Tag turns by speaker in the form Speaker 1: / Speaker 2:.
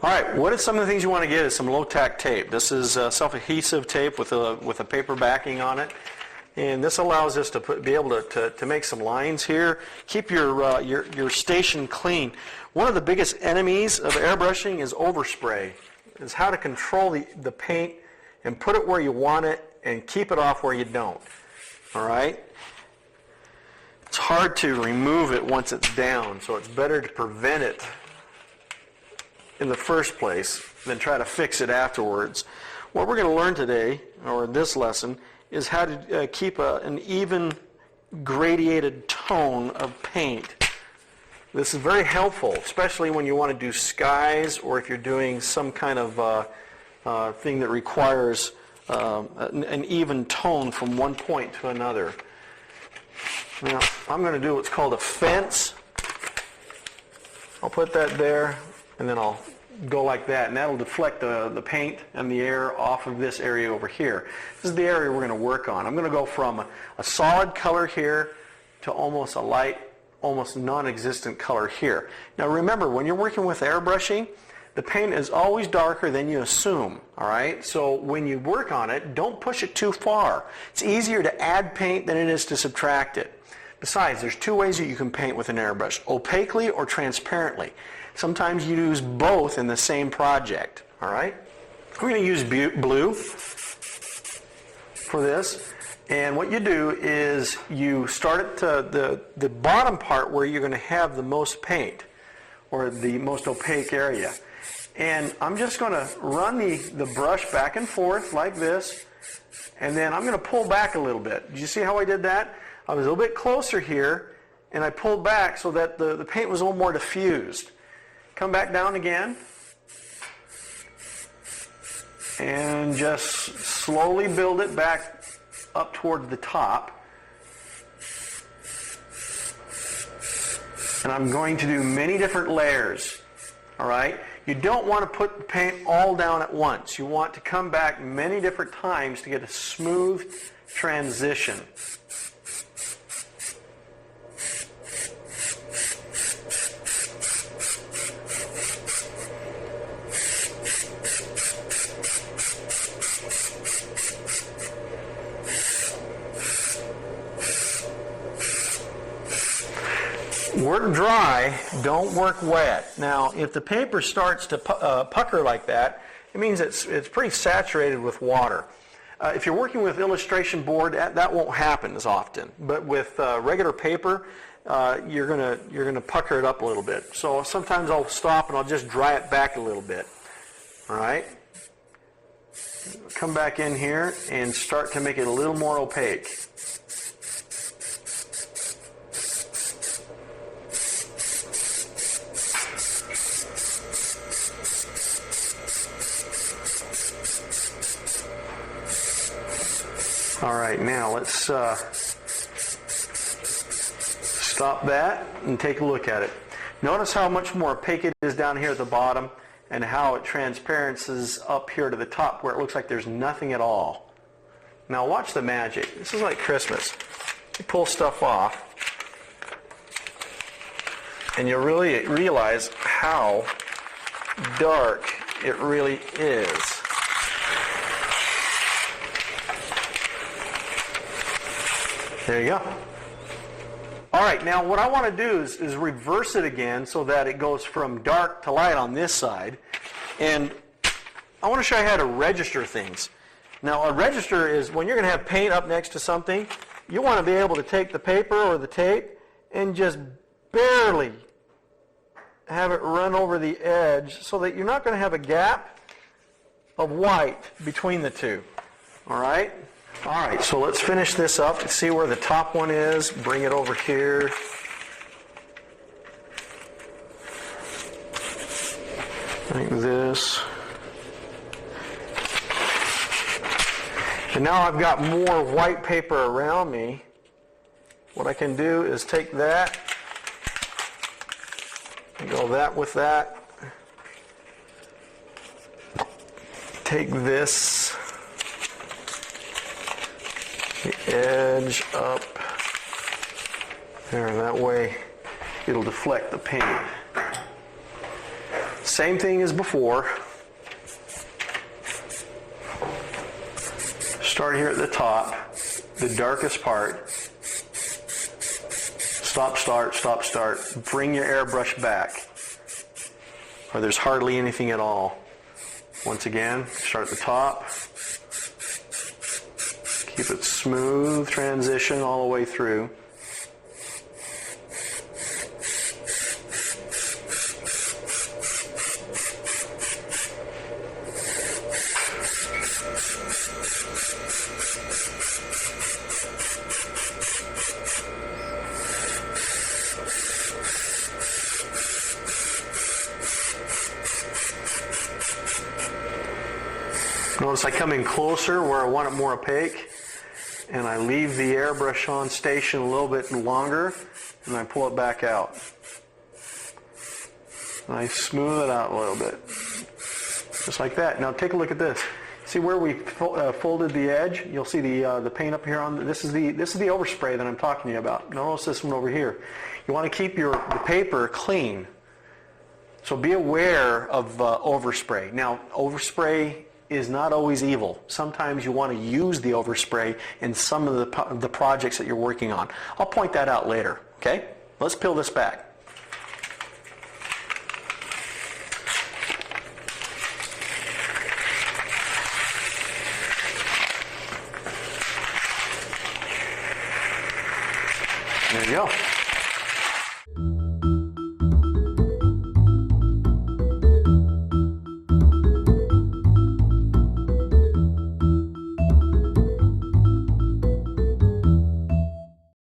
Speaker 1: All right, what are some of the things you want to get is some low-tack tape. This is self-adhesive tape with a paper backing on it. And this allows us to be able to make some lines here. Keep your station clean. One of the biggest enemies of airbrushing is overspray. Is how to control the paint and put it where you want it and keep it off where you don't. All right? It's hard to remove it once it's down, so it's better to prevent it in the first place than try to fix it afterwards. What we're going to learn today, or in this lesson, is how to keep an even gradiated tone of paint. This is very helpful, especially when you want to do skies or if you're doing some kind of thing that requires an even tone from one point to another. Now, I'm going to do what's called a fence. I'll put that there, and then I'll go like that, and that'll deflect the paint and the air off of this area over here. This is the area we're going to work on. I'm going to go from a solid color here to almost a light, almost non-existent color here. Now remember, when you're working with airbrushing, the paint is always darker than you assume, all right? So when you work on it, don't push it too far. It's easier to add paint than it is to subtract it. Besides, there's two ways that you can paint with an airbrush, opaquely or transparently. Sometimes you use both in the same project, all right? We're going to use blue for this. And what you do is you start at the bottom part where you're going to have the most paint or the most opaque area. And I'm just going to run the brush back and forth like this, and then I'm going to pull back a little bit. Did you see how I did that? I was a little bit closer here, and I pulled back so that the paint was a little more diffused. Come back down again, and just slowly build it back up toward the top. And I'm going to do many different layers, all right? You don't want to put the paint all down at once. You want to come back many different times to get a smooth transition. Work dry, don't work wet. Now, if the paper starts to pucker like that, it means it's pretty saturated with water. If you're working with illustration board, that won't happen as often. But with regular paper, you're gonna pucker it up a little bit. So sometimes I'll stop and I'll just dry it back a little bit. All right. Come back in here and start to make it a little more opaque. All right, now let's stop that and take a look at it. Notice how much more opaque it is down here at the bottom and how it transparencies up here to the top where it looks like there's nothing at all. Now watch the magic. This is like Christmas. You pull stuff off and you really realize how dark it really is. There you go. All right, now what I want to do is reverse it again so that it goes from dark to light on this side. And I want to show you how to register things. Now a register is when you're going to have paint up next to something, you want to be able to take the paper or the tape and just barely have it run over the edge so that you're not going to have a gap of white between the two. All right? All right, so let's finish this up. See where the top one is. Bring it over here. Like this. And now I've got more white paper around me. What I can do is take that, and go that with that. Take this, the edge up there, that way it'll deflect the paint. Same thing as before. Start here at the top, the darkest part. Stop, start, stop, start. Bring your airbrush back, or there's hardly anything at all. Once again, start at the top. Keep it smooth transition all the way through. Notice I come in closer where I want it more opaque, and I leave the airbrush on station a little bit longer, and I pull it back out. And I smooth it out a little bit, just like that. Now take a look at this. See where we folded the edge? You'll see the paint up here on this is the overspray that I'm talking to you about. Notice this one over here. You want to keep the paper clean, so be aware of overspray. Now overspray is not always evil. Sometimes you want to use the overspray in some of the projects that you're working on. I'll point that out later, okay? Let's peel this back. There you go.